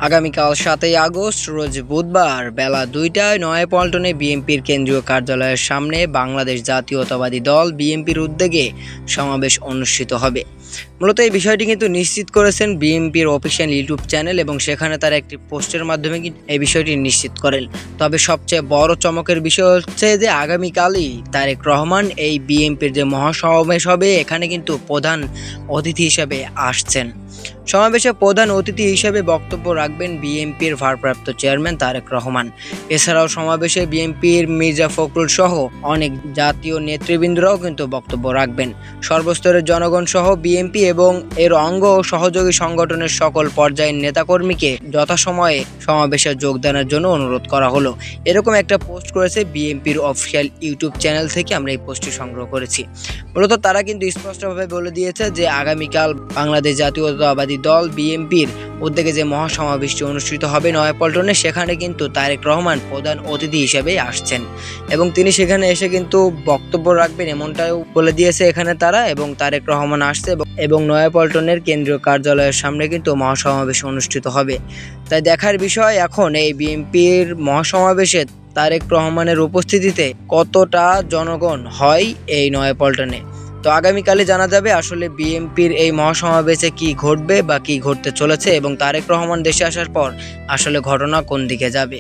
আগামীকাল ৭ই আগস্ট রোজ বুধবার বেলা ২টায় নয়াপল্টনে বিএনপির কেন্দ্রীয় কার্যালয়ের সামনে বাংলাদেশ জাতীয়তাবাদী দল বিএনপির উদ্যোগে সমাবেশ অনুষ্ঠিত হবে। মূলত এই বিষয়টি কিন্তু নিশ্চিত করেছেন বিএনপির অফিসিয়াল ইউটিউব চ্যানেল এবং সেখানে তারা একটি পোস্টের মাধ্যমে এই বিষয়টি নিশ্চিত করেন। তবে সবচেয়ে বড় চমকের বিষয় হচ্ছে যে আগামীকালই তারেক রহমান এই বিএনপির যে মহাসমাবেশ হবে এখানে কিন্তু প্রধান অতিথি হিসেবে আসছেন। সমাবেশে প্রধান অতিথি হিসেবে বক্তব্য রাখবেন বিএনপির ভারপ্রাপ্ত চেয়ারম্যান তারেক রহমান। এছাড়াও সমাবেশে বিএনপির মির্জা ফখরুল সহ অনেক জাতীয় নেতৃবৃন্দরাও কিন্তু বক্তব্য রাখবেন। সর্বস্তরের জনগণ সহ বিএনপি এবং এর অঙ্গ ও সহযোগী সংগঠনের সকল পর্যায়ের নেতাকর্মীকে যথাসময়ে সমাবেশে যোগদানের জন্য অনুরোধ করা হলো। এরকম একটা পোস্ট করেছে বিএনপির অফিসিয়াল ইউটিউব চ্যানেল থেকে আমরা এই পোস্টটি সংগ্রহ করেছি। মূলত তারা কিন্তু স্পষ্টভাবে বলে দিয়েছে যে আগামীকাল বাংলাদেশ জাতীয়তাবাদী দল বিএনপির উদ্যোগে যে মহাসমাবেশটি অনুষ্ঠিত হবে নয়াপল্টনে, সেখানে কিন্তু তারেক রহমান প্রধান অতিথি হিসেবে আসছেন এবং তিনি সেখানে এসে কিন্তু বক্তব্য রাখবেন এমনটাও বলে দিয়েছে এখানে তারা। এবং তারেক রহমান আসছে এবং নয়াপল্টনের কেন্দ্রীয় কার্যালয়ের সামনে কিন্তু মহাসমাবেশ অনুষ্ঠিত হবে। তাই দেখার বিষয় এখন এই বিএনপির মহাসমাবেশে তারেক রহমানের উপস্থিতিতে কতটা জনগণ হয় এই নয়াপল্টনে। তো আগামীকালে জানা যাবে আসলে বিএনপির এই মহাসমাবেশে কি ঘটবে বা কি ঘটতে চলেছে এবং তারেক রহমান দেশে আসার পর আসলে ঘটনা কোন দিকে যাবে।